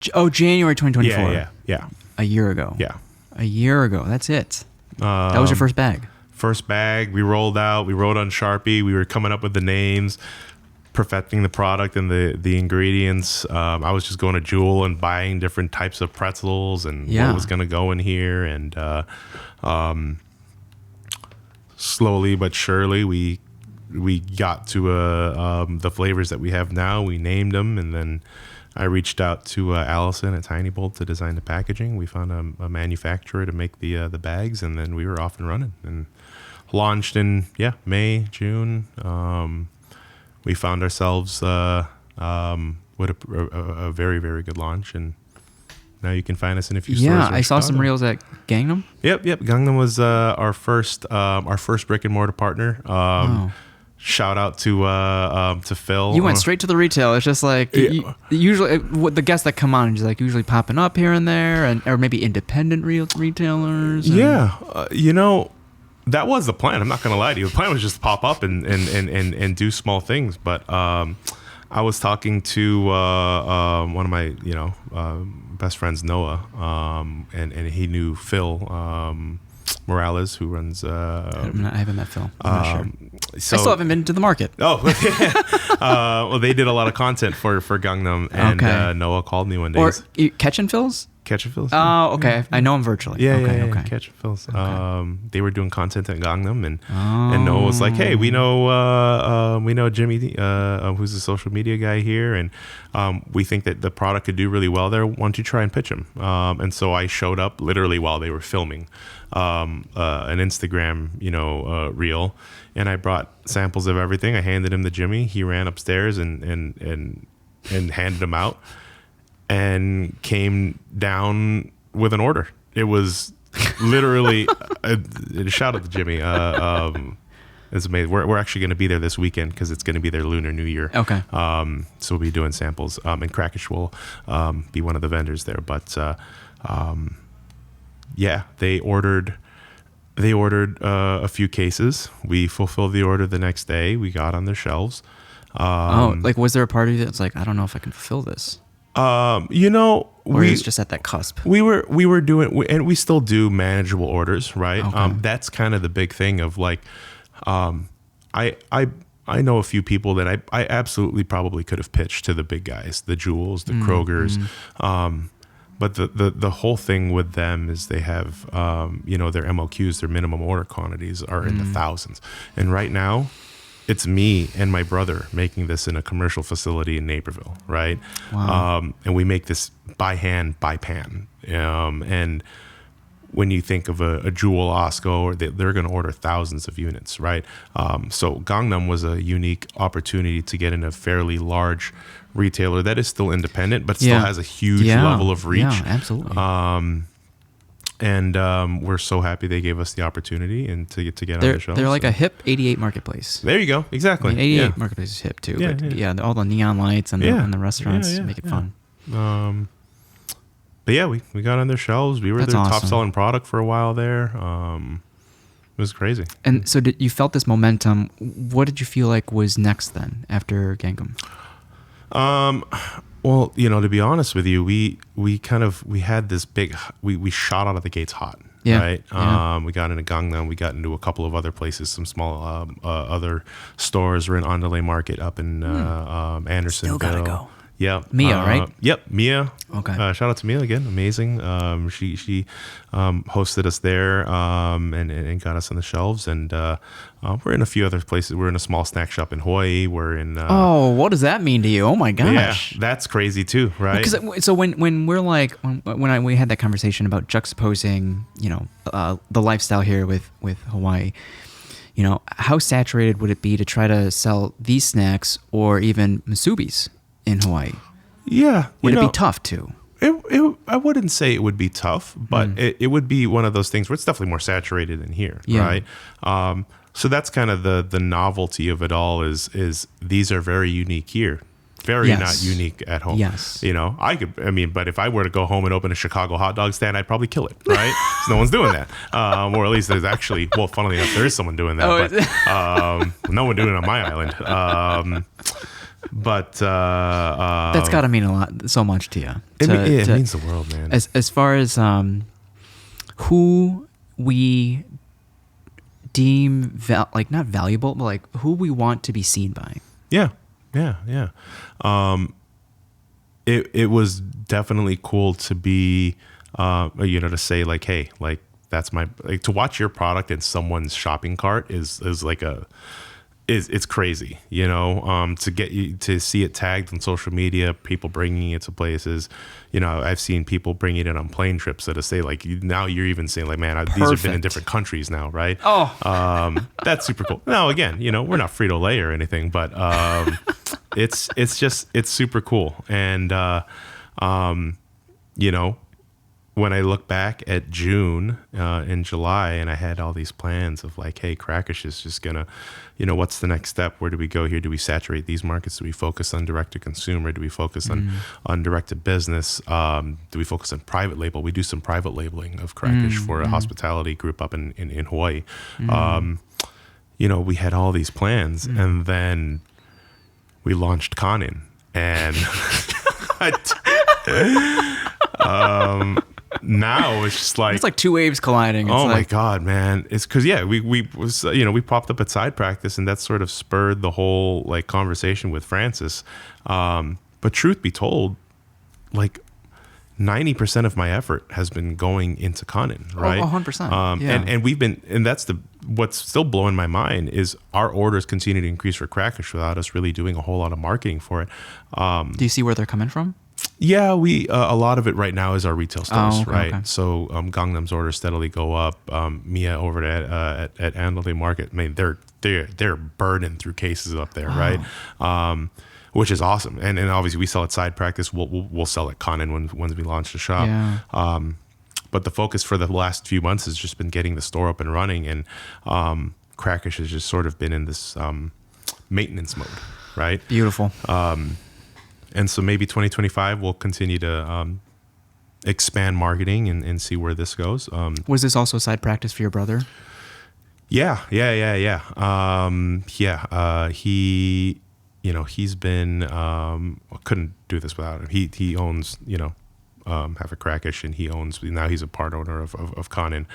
January 2024. Yeah. A year ago. Yeah. A year ago. That's it. That was your first bag. First bag. We rolled out. We wrote on Sharpie. We were coming up with the names, perfecting the product and the ingredients. I was just going to Jewel and buying different types of pretzels and what was going to go in here. And slowly but surely, we got to the flavors that we have now. We named them, and then I reached out to Allison at Tiny Bolt to design the packaging. We found a manufacturer to make the bags, and then we were off and running and launched in May, June. We found ourselves with a very, very good launch, and now you can find us in a few stores. Yeah, I saw some reels at Gangnam. Yep. Gangnam was our first brick and mortar partner. Shout out to Phil. You went straight to the retail. It's just like usually the guests that come on is like usually popping up here and there, or maybe independent retailers. Yeah, that was the plan. I'm not going to lie to you. The plan was just to pop up and do small things. But I was talking to one of my best friends, Noah, and he knew Phil Morales, who runs. I haven't met Phil. I'm not sure. So, I still haven't been to the market. Oh, well, they did a lot of content for Gangnam, and Noah called me one day. Or Catch and Phil's? Catch and Phil's. Oh, okay. Yeah. I know him virtually. Yeah, okay. Catch and Phil's. Okay. They were doing content at Gangnam, and Noah was like, "Hey, we know Jimmy, who's the social media guy here, and we think that the product could do really well there. Why don't you try and pitch him?" And so I showed up literally while they were filming an Instagram, reel, and I brought samples of everything. I handed him to Jimmy. He ran upstairs and handed them out, and came down with an order. It was literally a shout out to Jimmy. It's amazing. We're actually going to be there this weekend because it's going to be their Lunar New Year. Okay. So we'll be doing samples, and Krackish will be one of the vendors there. But they ordered a few cases. We fulfilled the order the next day. We got on their shelves. Was there a party that's like, I don't know if I can fulfill this? Or it's just at that cusp. We were doing, and we still do manageable orders, right? Okay. That's kind of the big thing of like, I know a few people that I absolutely probably could have pitched to the big guys, the Jewels, the Krogers, but the whole thing with them is they have, their MOQs, their minimum order quantities are in the thousands, and right now, it's me and my brother making this in a commercial facility in Naperville, right? Wow. And we make this by hand, by pan. And when you think of a Jewel Osco, they're going to order thousands of units, right? So Gangnam was a unique opportunity to get in a fairly large retailer that is still independent, but still has a huge level of reach. Yeah, absolutely. And we're so happy they gave us the opportunity and to get on the show. They're like a hip 88 marketplace. There you go. Exactly. 88 marketplace is hip too. Yeah, all the neon lights and the restaurants make it fun. But we got on their shelves. We were their top selling product for a while there. It was crazy. And so you felt this momentum. What did you feel like was next then after Gangnam? Well, to be honest with you, we had this big, we shot out of the gates hot, right? We got into Gangnam, we got into a couple of other places, some small other stores. We're in Andale Market up in Andersonville. Still gotta go. Yeah. Mia, right? Yep, Mia. Okay. Shout out to Mia again. Amazing. She hosted us there and got us on the shelves. And we're in a few other places. We're in a small snack shop in Hawaii. We're in... what does that mean to you? Oh, my gosh. Yeah, that's crazy too, right? So when we're like... we had that conversation about juxtaposing, the lifestyle here with Hawaii, how saturated would it be to try to sell these snacks or even musubis in Hawaii? Yeah. Would it be tough too? I wouldn't say it would be tough, but it would be one of those things where it's definitely more saturated than here, right? So that's kind of the novelty of it all is these are very unique here. Very not unique at home. Yes. But if I were to go home and open a Chicago hot dog stand, I'd probably kill it, right? So no one's doing that. Or at least there's actually, funnily enough, there is someone doing that, but no one doing it on my island. But That's got to mean a lot, so much to you. It means the world, man. As far as who we deem like not valuable, but like who we want to be seen by. Yeah. It was definitely cool to be, to say like, hey, like that's to watch your product in someone's shopping cart is like it's crazy, to get you to see it tagged on social media, people bringing it to places. I've seen people bringing it on plane trips that say like, now you're even saying like, man, these have been in different countries now, right? Oh, that's super cool. Now, again, we're not Frito-Lay or anything, but it's super cool. And, when I look back at June and July, and I had all these plans of like, hey, Krackish is just gonna, what's the next step? Where do we go here? Do we saturate these markets? Do we focus on direct to consumer? Do we focus on direct to business? Do we focus on private label? We do some private labeling of Krackish for a hospitality group up in Hawaii. We had all these plans, and then we launched Gangnam, and now it's just like, it's like two waves colliding. It's my God, man. It's because, we popped up at Side Practice, and that sort of spurred the whole like conversation with Francis. But truth be told, like 90% of my effort has been going into Gangnam, right? 100%. And we've been, and that's what's still blowing my mind is our orders continue to increase for Krackish without us really doing a whole lot of marketing for it. Do you see where they're coming from? Yeah, we a lot of it right now is our retail stores, right? Okay. So Gangnam's orders steadily go up. Mia over at Andale Market, I mean, they're burning through cases up there, right? Which is awesome. And obviously we sell at Side Practice. We'll sell at Gangnam when we launch the shop. Yeah. But the focus for the last few months has just been getting the store up and running, and Krackish has just sort of been in this maintenance mode, right? Beautiful. And so maybe 2025 we'll continue to expand marketing and see where this goes. Was this also Side Practice for your brother? Yeah. He, he's been, couldn't do this without him. He owns, have a Krackish, and now he's a part owner of Gangnam.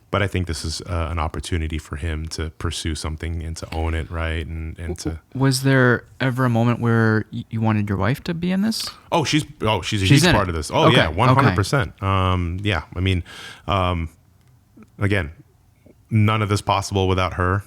But I think this is an opportunity for him to pursue something and to own it, right? And to. Was there ever a moment where you wanted your wife to be in this? She's a huge part of this. Oh, okay. Yeah, 100%. Yeah, I mean, again, none of this possible without her.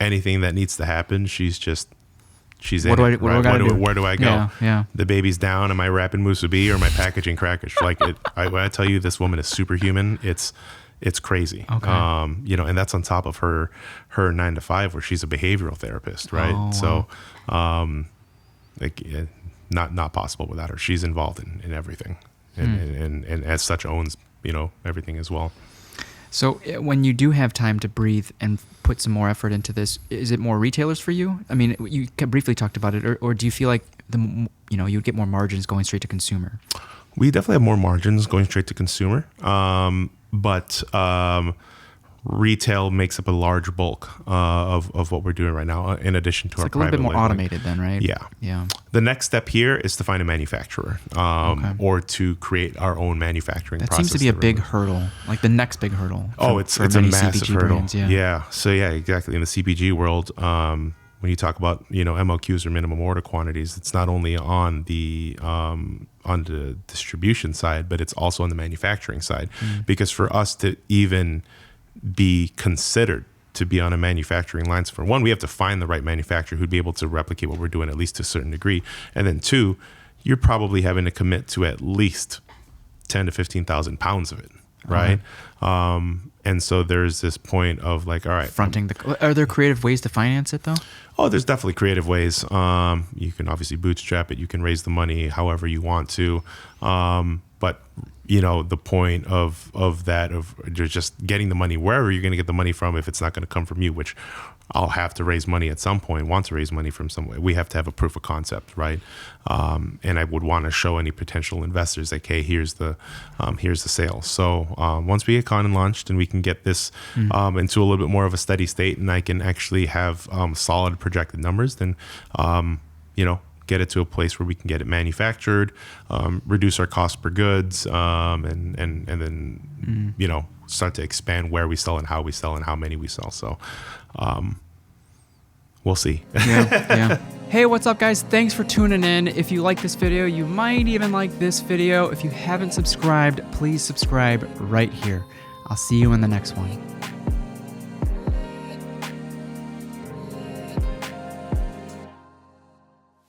Anything that needs to happen, she's in it. Where do I go? Yeah. The baby's down. Am I wrapping musubi or am I packaging Krackish? Like when I tell you this woman is superhuman, it's crazy. Okay. And that's on top of her 9 to 5 where she's a behavioral therapist, right? Oh, wow. So not possible without her. She's involved in everything and as such owns, everything as well. So when you do have time to breathe and put some more effort into this, is it more retailers for you? I mean, you briefly talked about it, or do you feel like you'd get more margins going straight to consumer? We definitely have more margins going straight to consumer. But retail makes up a large bulk of what we're doing right now, in addition to our private a little bit more labeling. automated then, right? Yeah. The next step here is to find a manufacturer or to create our own manufacturing process. That seems to be a big hurdle, like the next big hurdle. It's a massive CPG hurdle. Brands, So exactly. In the CPG world, when you talk about MOQs or minimum order quantities, it's not only on the distribution side, but it's also on the manufacturing side. Because for us to even be considered to be on a manufacturing line, so for one, we have to find the right manufacturer who'd be able to replicate what we're doing, at least to a certain degree. And then two, you're probably having to commit to at least 10 to 15,000 pounds of it, right? And so there's this point of like, all right, are there creative ways to finance it though? Oh, there's definitely creative ways. You can obviously bootstrap it. You can raise the money however you want to. But the point of just getting the money wherever you're going to get the money from, if it's not going to come from you, which I'll have to raise money at some point, want to raise money from somewhere. We have to have a proof of concept, right? And I would want to show any potential investors like, hey, here's the sale. So once we get Gangnam launched and we can get this into a little bit more of a steady state, and I can actually have solid projected numbers, then get it to a place where we can get it manufactured, reduce our cost per goods, and then start to expand where we sell and how we sell and how many we sell. So we'll see. Yeah. Hey, what's up, guys? Thanks for tuning in. If you like this video, you might even like this video. If you haven't subscribed, please subscribe right here. I'll see you in the next one.